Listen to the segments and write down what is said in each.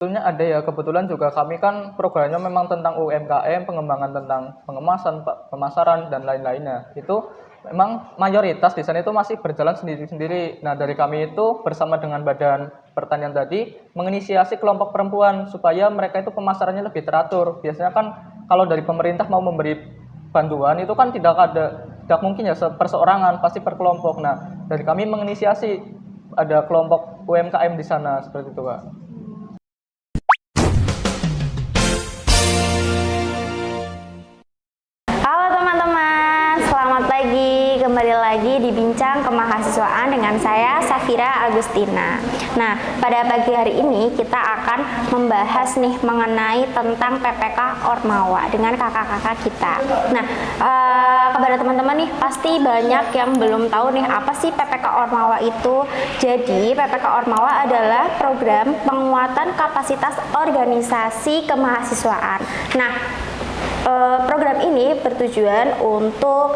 Sebetulnya ada ya, kebetulan juga kami kan programnya memang tentang UMKM, pengembangan tentang pengemasan, pemasaran, dan lain-lainnya. Itu memang mayoritas di sana itu masih berjalan sendiri-sendiri. Nah, dari kami itu bersama dengan Badan Pertanian tadi, menginisiasi kelompok perempuan supaya mereka itu pemasarannya lebih teratur. Biasanya kan kalau dari pemerintah mau memberi bantuan itu kan tidak mungkin ya perseorangan, pasti per kelompok. Nah, dari kami menginisiasi ada kelompok UMKM di sana, seperti itu, Kak. Halo teman-teman, selamat pagi. Kembali lagi di Bincang Kemahasiswaan dengan saya Safira Agustina. Nah, pada pagi hari ini kita akan membahas nih mengenai tentang PPK Ormawa dengan kakak-kakak kita. Nah, kepada teman-teman nih pasti banyak yang belum tahu nih apa sih PPK Ormawa itu. Jadi, PPK Ormawa adalah program penguatan kapasitas organisasi kemahasiswaan. Nah, program ini bertujuan untuk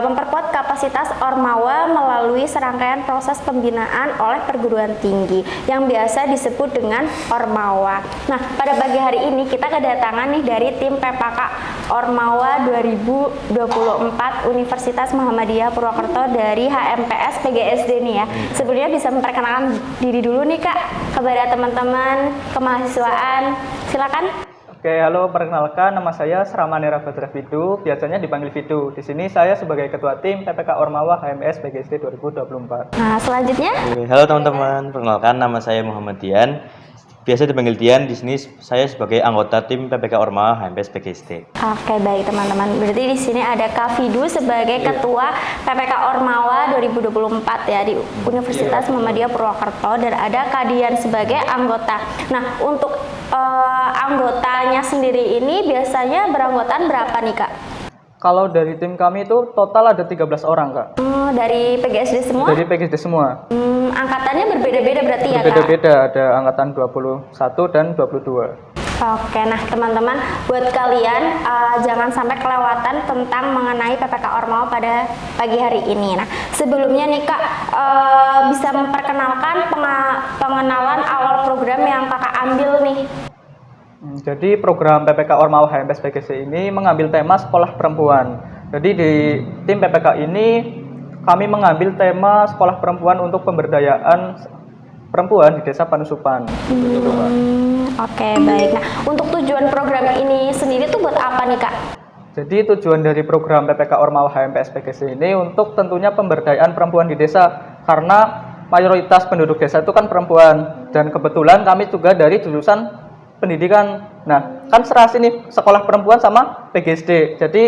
memperkuat kapasitas Ormawa melalui serangkaian proses pembinaan oleh perguruan tinggi yang biasa disebut dengan Ormawa. Nah, pada pagi hari ini kita kedatangan nih dari tim PPK Ormawa 2024 Universitas Muhammadiyah Purwokerto dari HMPS PGSD nih ya. Sebelumnya bisa memperkenalkan diri dulu nih Kak kepada teman-teman kemahasiswaan. Silakan. Oke, halo, perkenalkan nama saya Sramanera Badra Fidu, biasanya dipanggil Fidu. Di sini saya sebagai ketua tim PPK Ormawa HMS PGSD 2024. Nah, selanjutnya. Oke, halo teman-teman, perkenalkan nama saya Muhammad Dian. Biasa dipanggil Dian. Di sini saya sebagai anggota tim PPK Ormawa HMS PGSD. Oke, baik teman-teman. Berarti di sini ada Kak Fidu sebagai ketua PPK Ormawa 2024 ya di Universitas Muhammadiyah Purwokerto, dan ada Kak Dian sebagai anggota. Nah, untuk anggotanya sendiri ini biasanya beranggotaan berapa nih Kak? Kalau dari tim kami itu total ada 13 orang, Kak. Dari PGSD semua? Dari PGSD semua. Angkatannya berbeda-beda berarti ya Kak? Berbeda-beda, ada angkatan 21 dan 22. Oke, nah teman-teman, buat kalian jangan sampai kelewatan tentang mengenai PPK Ormawa pada pagi hari ini. Nah, sebelumnya nih Kak, bisa memperkenalkan pengenalan awal program yang Kakak ambil nih. Jadi program PPK Ormawa HMS PGSD ini mengambil tema sekolah perempuan. Jadi di tim PPK ini kami mengambil tema sekolah perempuan untuk pemberdayaan perempuan di Desa Panusupan. Oke, baik. Nah, untuk tujuan program ini sendiri tuh buat apa nih Kak? Jadi tujuan dari program PPK Ormawa HMPS PGSD ini untuk tentunya pemberdayaan perempuan di desa, karena mayoritas penduduk desa itu kan perempuan, dan kebetulan kami juga dari jurusan pendidikan. Nah, kan serasi nih sekolah perempuan sama PGSD, jadi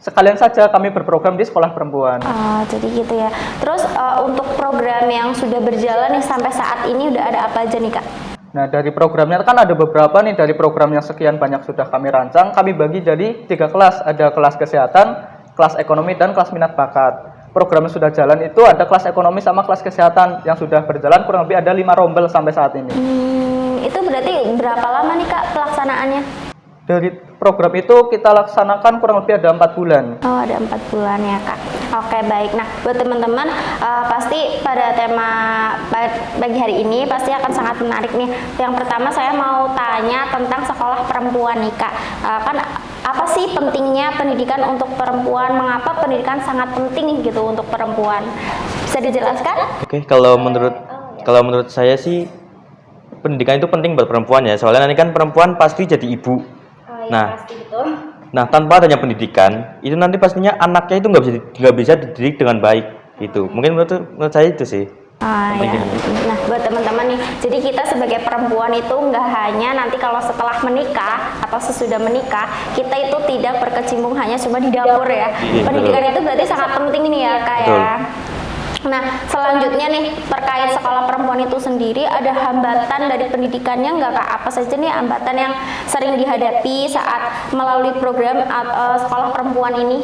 sekalian saja kami berprogram di sekolah perempuan. Jadi gitu ya. Terus untuk program yang sudah berjalan nih sampai saat ini udah ada apa aja nih Kak? Nah, dari programnya kan ada beberapa nih, dari program yang sekian banyak sudah kami rancang, kami bagi jadi 3 kelas. Ada kelas kesehatan, kelas ekonomi, dan kelas minat bakat. Program yang sudah jalan itu ada kelas ekonomi sama kelas kesehatan yang sudah berjalan kurang lebih ada 5 rombel sampai saat ini. Itu berarti berapa lama nih Kak pelaksanaannya? Dari program itu kita laksanakan kurang lebih ada 4 bulan. Oh, ada 4 bulan ya Kak. Oke, baik. Nah, buat teman-teman pasti pada tema pagi hari ini pasti akan sangat menarik nih. Yang pertama saya mau tanya tentang sekolah perempuan nih Kak. Kan apa sih pentingnya pendidikan untuk perempuan? Mengapa pendidikan sangat penting nih gitu untuk perempuan? Bisa dijelaskan? Oke, kalau menurut saya sih pendidikan itu penting buat perempuan ya. Soalnya nanti kan perempuan pasti jadi ibu. Nah, tanpa adanya pendidikan, itu nanti pastinya anaknya itu nggak bisa dididik dengan baik. Gitu. Mungkin menurut saya itu sih. Ya. Nah, buat teman-teman nih, jadi kita sebagai perempuan itu nggak hanya nanti kalau setelah menikah atau sesudah menikah, kita itu tidak berkecimpung hanya cuma di dapur ya. Pendidikan itu berarti sangat penting nih ya Kak ya. Nah, selanjutnya nih terkait sekolah perempuan itu sendiri, ada hambatan dari pendidikannya nggak Kak? Apa saja nih hambatan yang sering dihadapi saat melalui program sekolah perempuan ini?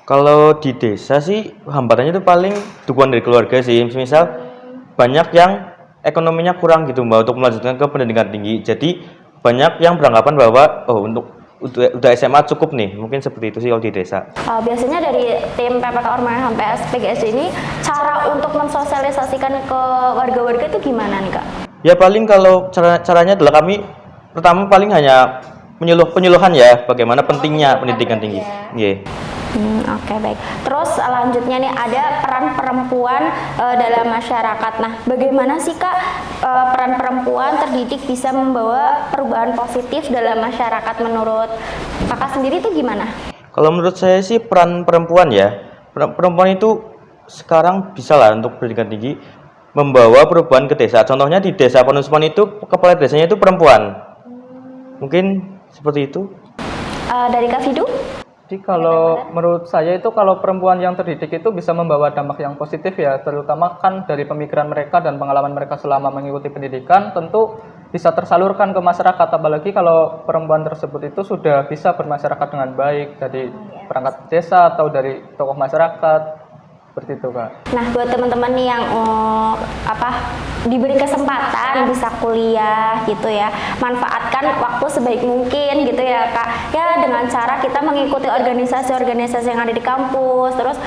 Kalau di desa sih hambatannya itu paling dukungan dari keluarga sih. Misal banyak yang ekonominya kurang gitu Mbak untuk melanjutkan ke pendidikan tinggi. Jadi banyak yang beranggapan bahwa udah SMA cukup nih, mungkin seperti itu sih kalau di desa. Biasanya dari tim PPK Ormawa HMPS PGSD ini cara untuk mensosialisasikan ke warga-warga itu gimana nih Kak? Ya paling kalau caranya adalah kami pertama paling hanya penyuluhan ya, bagaimana pentingnya pendidikan tinggi. Nggih. Oke, baik. Terus lanjutnya nih ada peran perempuan dalam masyarakat. Nah, bagaimana sih Kak peran perempuan terdidik bisa membawa perubahan positif dalam masyarakat menurut Kakak sendiri itu gimana? Kalau menurut saya sih peran perempuan ya, perempuan itu sekarang bisa lah untuk pendidikan tinggi membawa perubahan ke desa. Contohnya di desa Panusupan itu kepala desanya itu perempuan. Mungkin seperti itu. Dari Kak Fidu? Jadi kalau menurut saya itu kalau perempuan yang terdidik itu bisa membawa dampak yang positif ya, terutama kan dari pemikiran mereka dan pengalaman mereka selama mengikuti pendidikan tentu bisa tersalurkan ke masyarakat, apalagi kalau perempuan tersebut itu sudah bisa bermasyarakat dengan baik dari perangkat desa atau dari tokoh masyarakat. Seperti itu Kak. Nah, buat teman-teman nih yang diberi kesempatan bisa kuliah gitu ya, manfaatkan waktu sebaik mungkin gitu ya Kak. Ya dengan cara kita mengikuti organisasi-organisasi yang ada di kampus. Terus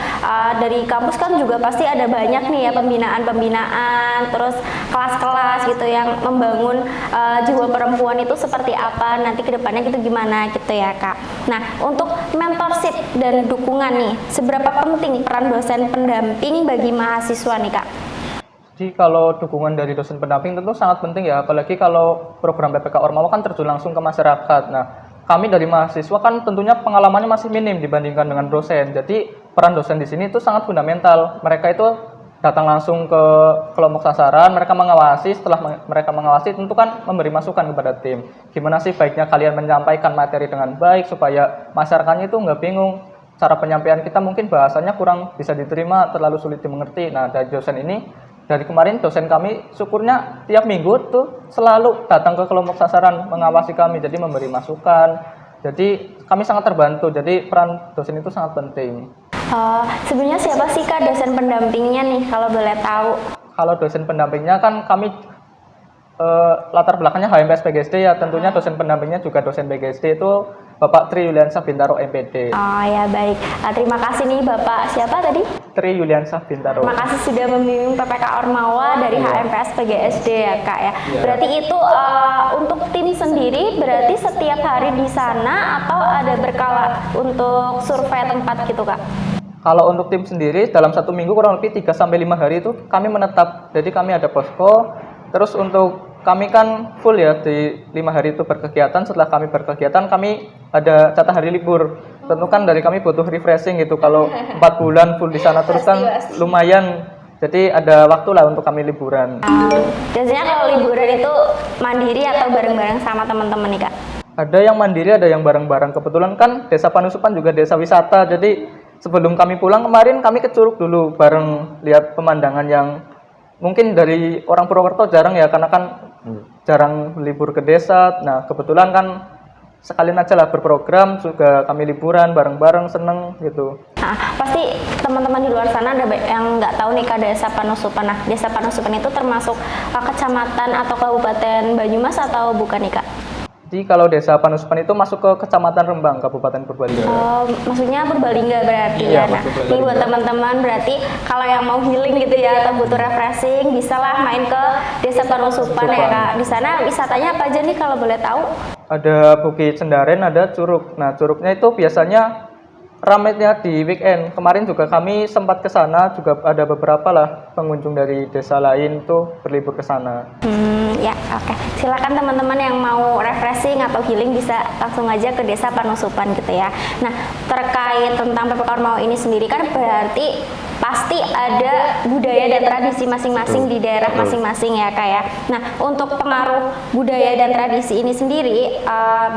dari kampus kan juga pasti ada banyak nih ya pembinaan-pembinaan, terus kelas-kelas gitu yang membangun jiwa perempuan itu seperti apa, nanti kedepannya gitu gimana gitu ya Kak. Nah, untuk mentorship dan dukungan nih, seberapa penting peran dosen pendamping bagi mahasiswa nih Kak? Jadi kalau dukungan dari dosen pendamping tentu sangat penting ya, apalagi kalau program PPK Ormawa kan terjun langsung ke masyarakat. Nah, kami dari mahasiswa kan tentunya pengalamannya masih minim dibandingkan dengan dosen. Jadi peran dosen di sini itu sangat fundamental. Mereka itu datang langsung ke kelompok sasaran, mereka mengawasi, setelah mereka mengawasi tentu kan memberi masukan kepada tim. Gimana sih baiknya kalian menyampaikan materi dengan baik supaya masyarakatnya itu nggak bingung. Cara penyampaian kita mungkin bahasanya kurang bisa diterima, terlalu sulit dimengerti. Nah, dari dosen ini, dari kemarin dosen kami syukurnya tiap minggu tuh selalu datang ke kelompok sasaran mengawasi kami, jadi memberi masukan. Jadi kami sangat terbantu, jadi peran dosen itu sangat penting. Sebenarnya siapa sih Kak dosen pendampingnya nih kalau boleh tahu? Kalau dosen pendampingnya kan kami latar belakangnya HMPS PGSD ya, tentunya dosen pendampingnya juga dosen PGSD itu Bapak Tri Yuliansah Bintaro MPD. Oh ya baik, terima kasih nih Bapak siapa tadi? Tri Yuliansah Bintaro. Terima kasih sudah membimbing PPK Ormawa dari HMPS PGSD ya Kak ya. Berarti itu untuk tim sendiri berarti setiap hari di sana atau ada berkala untuk survei tempat gitu Kak? Kalau untuk tim sendiri dalam satu minggu kurang lebih 3-5 hari itu kami menetap. Jadi kami ada posko. Terus untuk kami kan full ya di 5 hari itu berkegiatan. Setelah kami berkegiatan kami ada jatah hari libur. Tentu kan dari kami butuh refreshing gitu. Kalau 4 bulan full di sana terus kan lumayan. Jadi ada waktu lah untuk kami liburan. Biasanya kalau liburan itu mandiri atau bareng-bareng sama teman-teman nih Kak? Ada yang mandiri, ada yang bareng-bareng. Kebetulan kan Desa Panusupan juga desa wisata. Jadi sebelum kami pulang kemarin kami ke Curug dulu bareng lihat pemandangan yang mungkin dari orang Purwokerto jarang ya, karena kan jarang libur ke desa. Nah kebetulan kan sekalian aja lah berprogram, juga kami liburan bareng-bareng, seneng gitu. Nah, pasti teman-teman di luar sana ada yang nggak tahu nih Kak Desa Panusupan. Nah, Desa Panusupan itu termasuk kecamatan atau kabupaten Banyumas atau bukan nih Kak? Jadi kalau Desa Panusupan itu masuk ke Kecamatan Rembang, Kabupaten Purbalingga. Maksudnya Purbalingga berarti iya, ya. Nah, ini buat teman-teman berarti kalau yang mau healing gitu ya atau butuh refreshing, bisalah main ke Desa Panusupan ya Kak. Di sana wisatanya apa aja nih kalau boleh tahu? Ada Bukit Cendaren, ada Curug. Nah, Curugnya itu biasanya ramainya di weekend. Kemarin juga kami sempat ke sana, juga ada beberapa lah pengunjung dari desa lain tuh berlibur ke sana. Ya, oke. Silakan teman-teman yang mau refreshing atau healing bisa langsung aja ke Desa Panusupan gitu ya. Nah, terkait tentang PPK Ormawa ini sendiri kan berarti pasti ada budaya dan tradisi masing-masing di daerah masing-masing ya Kak ya. Nah, untuk pengaruh budaya dan tradisi ini sendiri,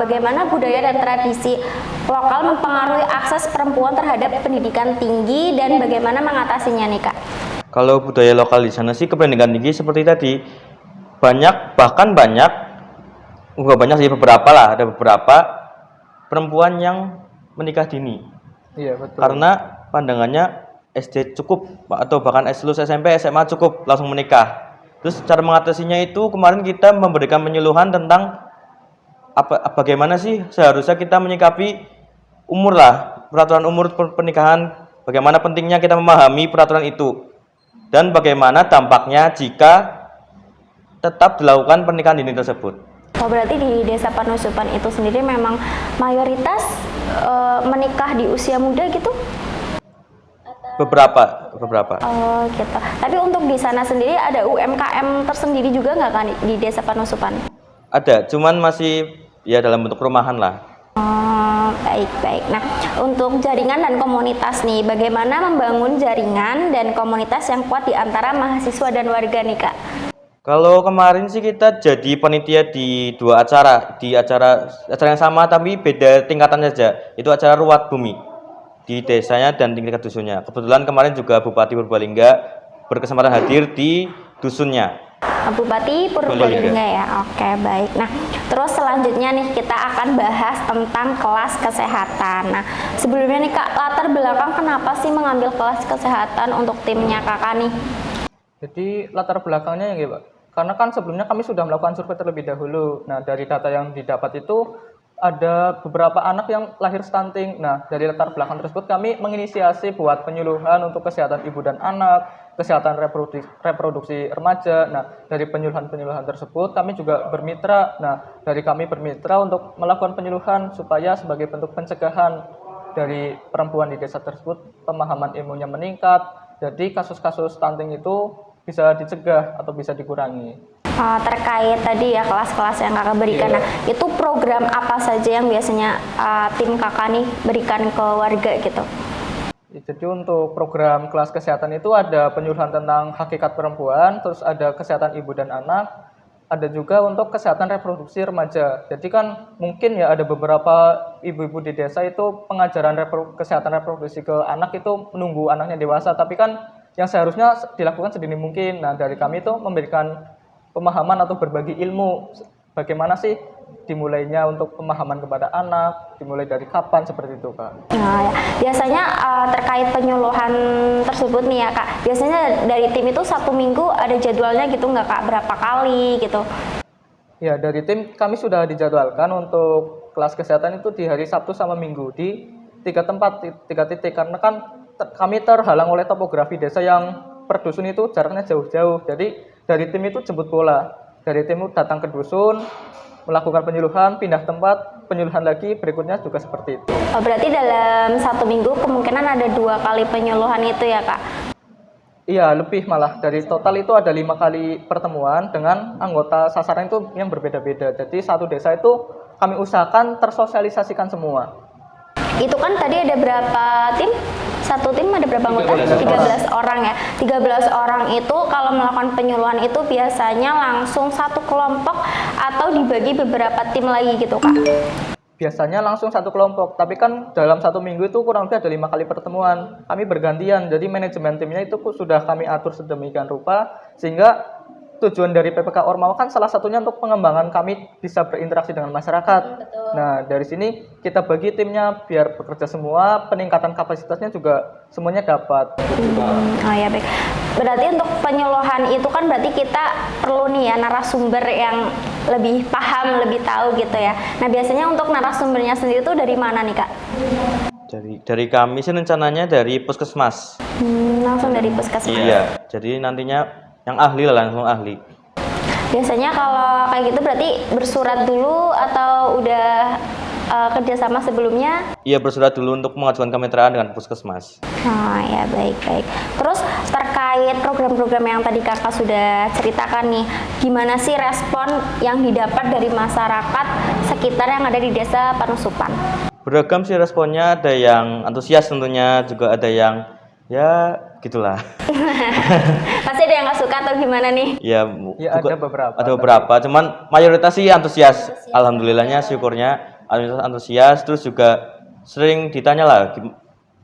bagaimana budaya dan tradisi lokal mempengaruhi akses perempuan terhadap pendidikan tinggi dan bagaimana mengatasinya nih Kak? Kalau budaya lokal di sana sih ke pendidikan tinggi seperti tadi bahkan banyak, enggak banyak sih, beberapa lah, ada beberapa perempuan yang menikah dini. Iya betul. Karena pandangannya SD cukup atau bahkan lulus SMP SMA cukup langsung menikah. Terus cara mengatasinya itu kemarin kita memberikan penyuluhan tentang bagaimana sih seharusnya kita menyikapi umur lah, peraturan umur pernikahan, bagaimana pentingnya kita memahami peraturan itu dan bagaimana dampaknya jika tetap dilakukan pernikahan dini tersebut. Oh, berarti di Desa Panusupan itu sendiri memang mayoritas menikah di usia muda gitu? Beberapa. Oh gitu. Tapi untuk di sana sendiri ada UMKM tersendiri juga nggak kan di Desa Panusupan? Ada, cuman masih ya dalam bentuk rumahan lah. Oh, baik. Nah, untuk jaringan dan komunitas nih, bagaimana membangun jaringan dan komunitas yang kuat di antara mahasiswa dan warga nih, Kak? Kalau kemarin sih kita jadi panitia di dua acara, di acara yang sama tapi beda tingkatan saja. Itu acara Ruat Bumi di desanya dan tingkat dusunnya. Kebetulan kemarin juga Bupati Purbalingga berkesempatan hadir di dusunnya. Bupati Purbalingga ya. Oke, baik. Nah, terus selanjutnya nih kita akan bahas tentang kelas kesehatan. Nah, sebelumnya nih Kak, latar belakang kenapa sih mengambil kelas kesehatan untuk timnya Kakak nih? Jadi latar belakangnya ya Pak, karena kan sebelumnya kami sudah melakukan survei terlebih dahulu. Nah, dari data yang didapat itu ada beberapa anak yang lahir stunting. Nah, dari latar belakang tersebut kami menginisiasi buat penyuluhan untuk kesehatan ibu dan anak, kesehatan reproduksi remaja. Nah, dari penyuluhan-penyuluhan tersebut kami juga bermitra. Nah, dari kami bermitra untuk melakukan penyuluhan supaya sebagai bentuk pencegahan dari perempuan di desa tersebut, pemahaman ilmunya meningkat. Jadi kasus-kasus stunting itu bisa dicegah atau bisa dikurangi. Terkait tadi ya kelas-kelas yang Kakak berikan, nah itu program apa saja yang biasanya tim Kakak nih berikan ke warga gitu? Jadi untuk program kelas kesehatan itu ada penyuluhan tentang hakikat perempuan, terus ada kesehatan ibu dan anak, ada juga untuk kesehatan reproduksi remaja. Jadi kan mungkin ya ada beberapa ibu-ibu di desa itu pengajaran kesehatan reproduksi ke anak itu menunggu anaknya dewasa, tapi kan yang seharusnya dilakukan sedini mungkin. Nah, dari kami itu memberikan pemahaman atau berbagi ilmu bagaimana sih dimulainya untuk pemahaman kepada anak, dimulai dari kapan, seperti itu Kak. Nah, ya. Biasanya terkait penyuluhan tersebut nih ya Kak, biasanya dari tim itu satu minggu ada jadwalnya gitu nggak Kak, berapa kali gitu? Ya, dari tim kami sudah dijadwalkan untuk kelas kesehatan itu di hari Sabtu sama Minggu di 3 titik, karena kan kami terhalang oleh topografi desa yang per dusun itu jaraknya jauh-jauh. Jadi dari tim itu jemput bola, dari tim itu datang ke dusun, melakukan penyuluhan, pindah tempat, penyuluhan lagi, berikutnya juga seperti itu. Oh, berarti dalam satu minggu kemungkinan ada 2 kali penyuluhan itu ya Kak? Iya, lebih malah. Dari total itu ada 5 kali pertemuan dengan anggota sasaran itu yang berbeda-beda. Jadi satu desa itu kami usahakan tersosialisasikan semua. Itu kan tadi ada berapa tim? Satu tim ada berapa anggota? 13 orang ya. 13 orang itu kalau melakukan penyuluhan itu biasanya langsung satu kelompok atau dibagi beberapa tim lagi gitu Kak? Biasanya langsung satu kelompok, tapi kan dalam satu minggu itu kurang lebih ada 5 kali pertemuan. Kami bergantian, jadi manajemen timnya itu sudah kami atur sedemikian rupa, sehingga tujuan dari PPK Ormawa kan salah satunya untuk pengembangan kami bisa berinteraksi dengan masyarakat. Betul. Nah, dari sini kita bagi timnya biar bekerja semua, peningkatan kapasitasnya juga semuanya dapat. Oh ya baik. Berarti untuk penyuluhan itu kan berarti kita perlu nih ya narasumber yang lebih paham, lebih tahu gitu ya. Nah, biasanya untuk narasumbernya sendiri itu dari mana nih Kak? Dari kami sih rencananya dari puskesmas. Langsung dari puskesmas. Iya, jadi nantinya yang ahli lah, langsung ahli. Biasanya kalau kayak gitu berarti bersurat dulu atau udah kerjasama sebelumnya? Iya, bersurat dulu untuk mengajukan kemitraan dengan puskesmas. Oh ya baik. Terus terkait program-program yang tadi Kakak sudah ceritakan nih, gimana sih respon yang didapat dari masyarakat sekitar yang ada di Desa Panusupan? Beragam sih responnya, ada yang antusias tentunya, juga ada yang ya gitulah. Pasti ada yang nggak suka atau gimana nih? Ya, ada beberapa. Ada beberapa, cuman mayoritas sih antusias. Alhamdulillahnya, syukurnya antusias. Terus juga sering ditanya lah,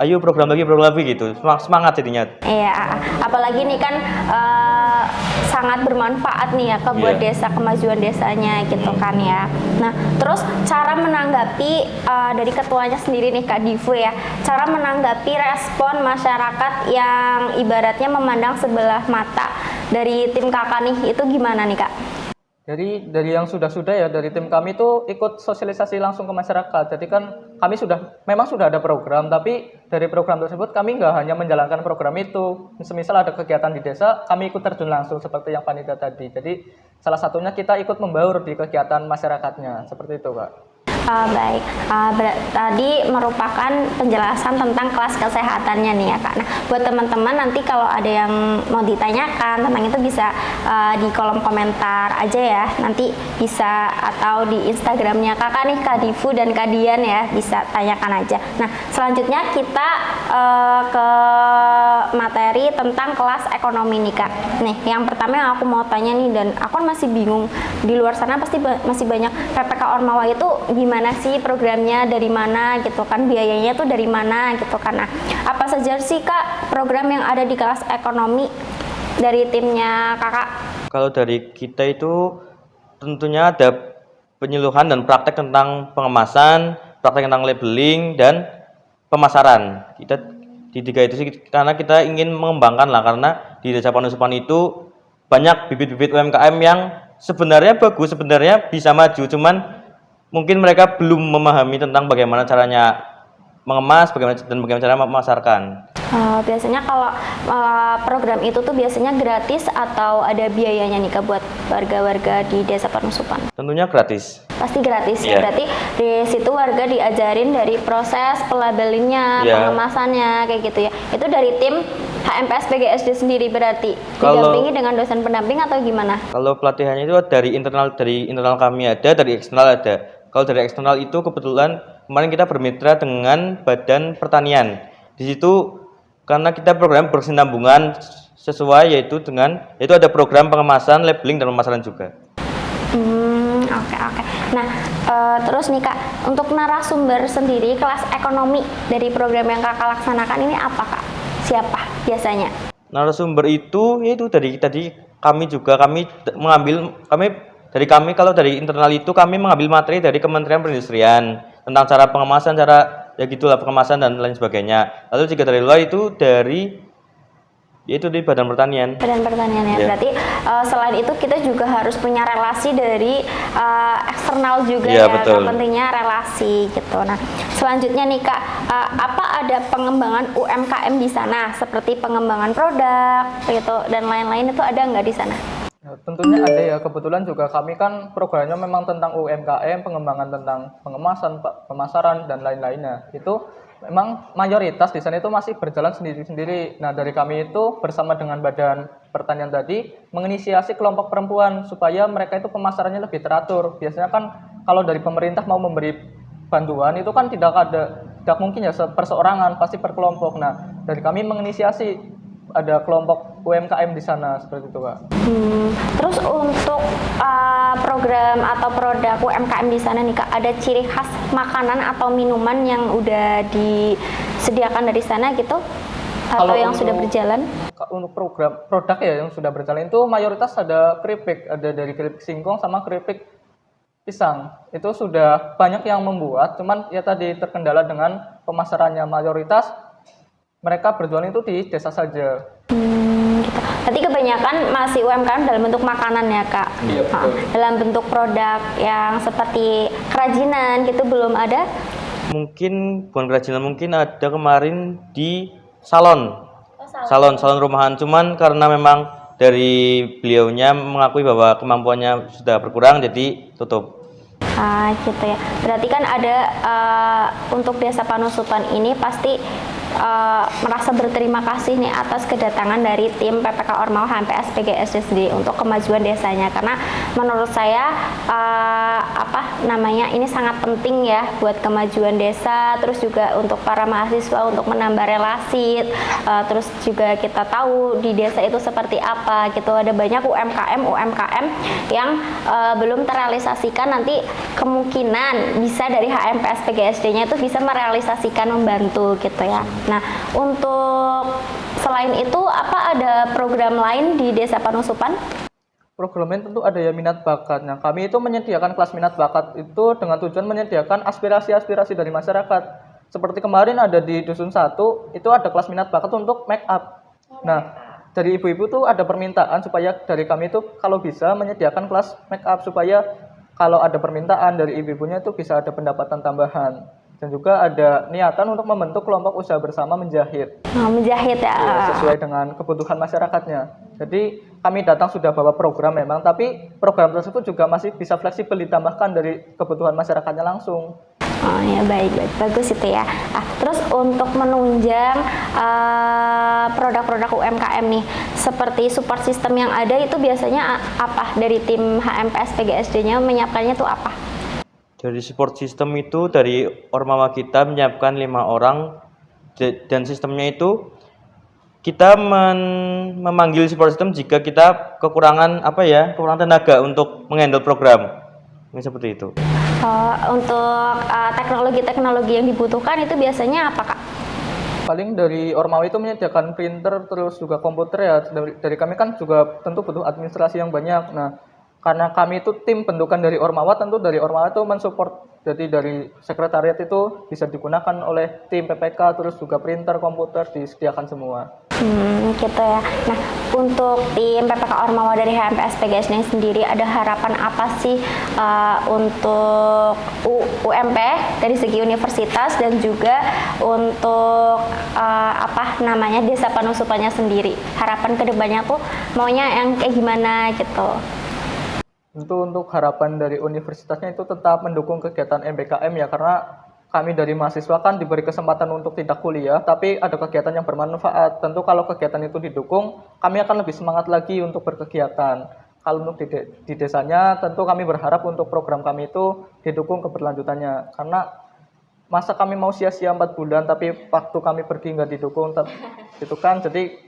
ayo program lagi gitu. Semangat jadinya. Iya, apalagi nih kan sangat bermanfaat nih ya ke buat desa, kemajuan desanya gitu kan ya. Nah, terus cara menanggapi dari ketuanya sendiri nih Kak Divu ya, cara menanggapi respon masyarakat yang ibaratnya memandang sebelah mata dari tim Kakak nih, itu gimana nih Kak? Jadi dari yang sudah ya, dari tim kami itu ikut sosialisasi langsung ke masyarakat. Jadi kan kami memang sudah ada program, tapi dari program tersebut kami nggak hanya menjalankan program itu. Semisal ada kegiatan di desa, kami ikut terjun langsung seperti yang panitia tadi. Jadi salah satunya kita ikut membaur di kegiatan masyarakatnya, seperti itu Kak. Baik, tadi merupakan penjelasan tentang kelas kesehatannya nih ya Kak. Nah, buat teman-teman nanti kalau ada yang mau ditanyakan tentang itu bisa di kolom komentar aja ya. Nanti bisa atau di Instagramnya Kakak nih, Kak Divu dan Kak Dian ya, bisa tanyakan aja. Nah, selanjutnya kita ke materi tentang kelas ekonomi nih Kak. Nih, yang pertama yang aku mau tanya nih, dan aku masih bingung, di luar sana pasti masih banyak PPK Ormawa itu gimana sih programnya, dari mana gitu kan, biayanya tuh dari mana gitu kan. Nah, apa saja sih Kak program yang ada di kelas ekonomi dari timnya Kakak? Kalau dari kita itu tentunya ada penyuluhan dan praktek tentang pengemasan, praktek tentang labeling dan pemasaran. Kita di tiga itu sih, karena kita ingin mengembangkan lah, karena di Desa Panusupan itu banyak bibit-bibit UMKM yang sebenarnya bagus, sebenarnya bisa maju, cuman mungkin mereka belum memahami tentang bagaimana caranya mengemas, bagaimana cara memasarkan. Biasanya kalau program itu tuh biasanya gratis atau ada biayanya nih Kak buat warga-warga di Desa Panusupan? Tentunya gratis. Pasti gratis Yeah. ya. Berarti di situ warga diajarin dari proses pelabelingnya, Yeah. pengemasannya kayak gitu ya. Itu dari tim HMPS PGSD sendiri berarti Kalau- didampingi dengan dosen pendamping atau gimana? Kalau pelatihannya itu dari internal kami ada, dari eksternal ada. Kalau dari eksternal itu kebetulan kemarin kita bermitra dengan Badan Pertanian. Di situ karena kita program berkesinambungan sesuai, yaitu ada program pengemasan, labeling dan pemasaran juga. Oke. Nah, terus nih Kak, untuk narasumber sendiri kelas ekonomi dari program yang Kakak laksanakan ini apa Kak? Siapa biasanya? Narasumber itu yaitu dari tadi kami kalau dari internal itu kami mengambil materi dari Kementerian Perindustrian tentang cara pengemasan, cara ya gitulah pengemasan dan lain sebagainya. Lalu jika dari luar itu di Badan Pertanian. Badan Pertanian ya. Yeah. Berarti selain itu kita juga harus punya relasi dari eksternal juga Yeah, ya. betul. Pentingnya relasi gitu. Nah, selanjutnya nih Kak, apa ada pengembangan UMKM di sana seperti pengembangan produk gitu dan lain-lain, itu ada nggak di sana? Ya, tentunya ada ya, kebetulan juga kami kan programnya memang tentang UMKM, pengembangan tentang pengemasan, pemasaran dan lain-lainnya. Itu memang mayoritas di sana itu masih berjalan sendiri-sendiri. Nah, dari kami itu bersama dengan Badan Pertanian tadi menginisiasi kelompok perempuan supaya mereka itu pemasarannya lebih teratur. Biasanya kan kalau dari pemerintah mau memberi bantuan itu kan tidak mungkin ya perseorangan, pasti per kelompok. Nah, dari kami menginisiasi ada kelompok UMKM di sana, seperti itu Kak. Terus untuk program atau produk UMKM di sana nih Kak, ada ciri khas makanan atau minuman yang udah disediakan dari sana gitu? Atau yang sudah berjalan? Untuk program produk ya yang sudah berjalan itu mayoritas ada keripik, ada dari keripik singkong sama keripik pisang. Itu sudah banyak yang membuat, cuman ya tadi terkendala dengan pemasarannya. Mayoritas mereka berjualan itu di desa saja. Gitu. Berarti kebanyakan masih UMKM dalam bentuk makanan ya Kak? Iya, betul. Dalam bentuk produk yang seperti kerajinan gitu belum ada? Mungkin bukan kerajinan, mungkin ada kemarin di salon rumahan, cuman karena memang dari beliaunya mengakui bahwa kemampuannya sudah berkurang jadi tutup. Gitu ya. Berarti kan ada untuk Desa Panusupan ini pasti merasa berterima kasih nih atas kedatangan dari tim PPK Ormawa HMPS PGSD untuk kemajuan desanya, karena menurut saya ini sangat penting ya buat kemajuan desa, terus juga untuk para mahasiswa untuk menambah relasi, terus juga kita tahu di desa itu seperti apa gitu. Ada banyak UMKM yang belum terrealisasikan, nanti kemungkinan bisa dari HMPS PGSD-nya itu bisa merealisasikan, membantu gitu ya. Nah, untuk selain itu apa ada program lain di Desa Panusupan? Programnya tentu ada ya minat bakat. Nah, kami itu menyediakan kelas minat bakat itu dengan tujuan menyediakan aspirasi-aspirasi dari masyarakat. Seperti kemarin ada di Dusun 1, itu ada kelas minat bakat untuk make up. Nah, dari ibu-ibu tuh ada permintaan supaya dari kami itu kalau bisa menyediakan kelas make up supaya kalau ada permintaan dari ibu-ibunya itu bisa ada pendapatan tambahan. Dan juga ada niatan untuk membentuk kelompok usaha bersama menjahit. Menjahit ya. Ya, sesuai dengan kebutuhan masyarakatnya. Jadi kami datang sudah bawa program memang, tapi program tersebut juga masih bisa fleksibel ditambahkan dari kebutuhan masyarakatnya langsung. Oh ya, baik, bagus itu ya. Terus untuk menunjang produk-produk UMKM nih, seperti support system yang ada itu biasanya apa dari tim HMPS PGSD-nya menyiapkannya itu apa? Dari support system itu dari Ormawa kita menyiapkan 5 orang dan sistemnya itu kita memanggil support system jika kita kekurangan tenaga untuk menghandle program. Ini seperti itu. Untuk teknologi-teknologi yang dibutuhkan itu biasanya apa, Kak? Paling dari Ormawa itu menyediakan printer terus juga komputer ya. Dari kami kan juga tentu butuh administrasi yang banyak. Nah, karena kami itu tim bentukan dari Ormawa, tentu dari Ormawa itu mensupport. Jadi dari sekretariat itu bisa digunakan oleh tim PPK, terus juga printer, komputer disediakan semua. Gitu ya. Nah, untuk tim PPK Ormawa dari HMPS PGSD sendiri ada harapan apa sih untuk UMP dari segi universitas dan juga untuk desa penusupannya sendiri? Harapan kedepannya tuh maunya yang kayak gimana gitu? Tentu untuk harapan dari universitasnya itu tetap mendukung kegiatan MBKM ya, karena kami dari mahasiswa kan diberi kesempatan untuk tidak kuliah, tapi ada kegiatan yang bermanfaat. Tentu kalau kegiatan itu didukung, kami akan lebih semangat lagi untuk berkegiatan. Kalau untuk di desanya, tentu kami berharap untuk program kami itu didukung keberlanjutannya. Karena masa kami mau sia-sia 4 bulan, tapi waktu kami pergi nggak didukung, itu kan. Jadi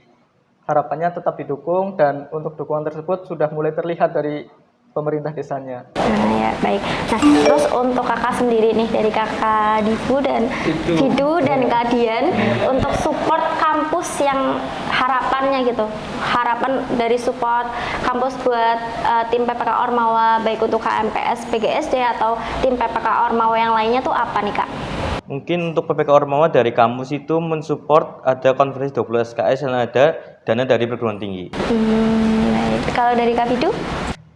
harapannya tetap didukung, dan untuk dukungan tersebut sudah mulai terlihat dari pemerintah desanya. Ya, baik. Nah, terus untuk kakak sendiri nih, dari kakak Divu dan Vidu dan Kak Dian, untuk support kampus yang harapannya gitu, harapan dari support kampus buat tim PPK Ormawa, baik untuk HMPS PGSD atau tim PPK Ormawa yang lainnya tuh apa nih, Kak? Mungkin untuk PPK Ormawa dari kampus itu mensupport ada konferensi 20 SKS dan ada dana dari perguruan tinggi. Baik. Kalau dari Kak Vidu?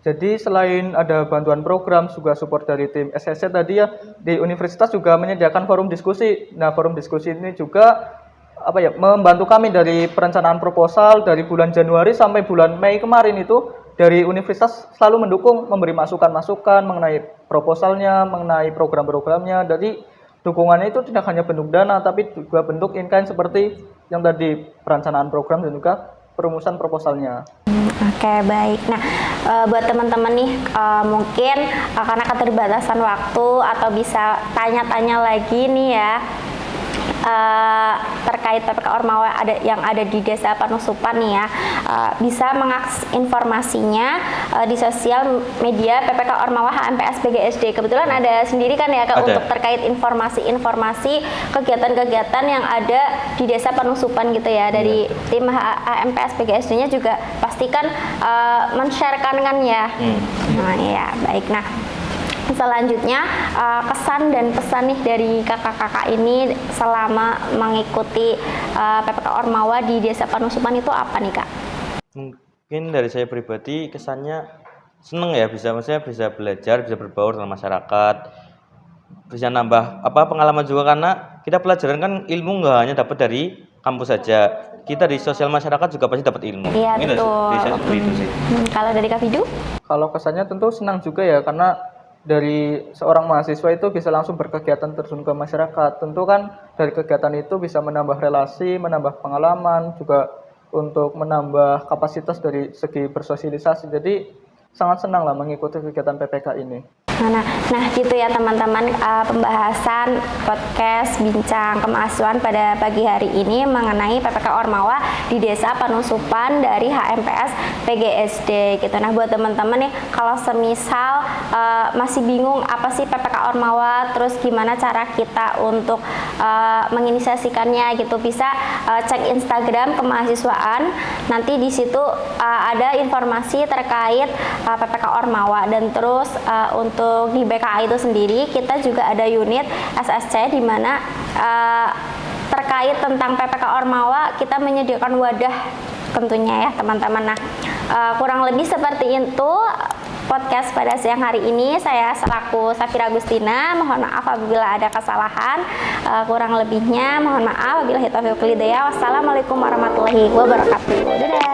Jadi selain ada bantuan program, juga support dari tim SSC tadi ya, di universitas juga menyediakan forum diskusi. Nah, forum diskusi ini juga membantu kami dari perencanaan proposal dari bulan Januari sampai bulan Mei kemarin itu, dari universitas selalu mendukung, memberi masukan-masukan mengenai proposalnya, mengenai program-programnya. Jadi dukungannya itu tidak hanya bentuk dana, tapi juga bentuk in-kind seperti yang tadi perencanaan program dan juga perumusan proposalnya. Oke, baik. Nah, buat teman-teman nih, mungkin karena keterbatasan waktu atau bisa tanya-tanya lagi nih ya, terkait PPK Ormawa yang ada di Desa Panusupan nih ya, bisa mengakses informasinya di sosial media PPK Ormawa HMPS PGSD. Kebetulan ada sendiri kan ya, Kak, untuk terkait informasi-informasi kegiatan-kegiatan yang ada di Desa Panusupan gitu ya, dari tim HMPS PGSD-nya juga pastikan men-sharekan kan ya. Nah ya, baik. Nah, selanjutnya kesan dan pesan nih dari kakak-kakak ini selama mengikuti PPK Ormawa di Desa Panusupan itu apa nih, Kak? Mungkin dari saya pribadi kesannya seneng ya, bisa belajar, bisa berbaur dengan masyarakat, bisa nambah pengalaman juga, karena kita pelajaran kan ilmu nggak hanya dapat dari kampus saja, kita di sosial masyarakat juga pasti dapat ilmu. Iya, betul. Itu sih. Kalau dari Kak Vidu? Kalau kesannya tentu senang juga ya, karena dari seorang mahasiswa itu bisa langsung berkegiatan terjun ke masyarakat. Tentu kan dari kegiatan itu bisa menambah relasi, menambah pengalaman, juga untuk menambah kapasitas dari segi bersosialisasi. Jadi sangat senang lah mengikuti kegiatan PPK ini. Nah gitu ya teman-teman, pembahasan podcast Bincang Kemahasiswaan pada pagi hari ini mengenai PPK Ormawa di Desa Panusupan dari HMPS PGSD gitu. Nah, buat teman-teman nih, kalau semisal masih bingung apa sih PPK Ormawa, terus gimana cara kita untuk menginisiasikannya gitu, bisa cek Instagram Kemahasiswaan. Nanti di situ ada informasi terkait PPK Ormawa, dan terus untuk di BKA itu sendiri kita juga ada unit SSC di mana terkait tentang PPK Ormawa kita menyediakan wadah tentunya ya teman-teman. Nah, kurang lebih seperti itu podcast pada siang hari ini. Saya selaku Safira Agustina, mohon maaf apabila ada kesalahan. Kurang lebihnya mohon maaf. Wabillahi taufiq wal hidayah. Wassalamualaikum warahmatullahi wabarakatuh. Dadah.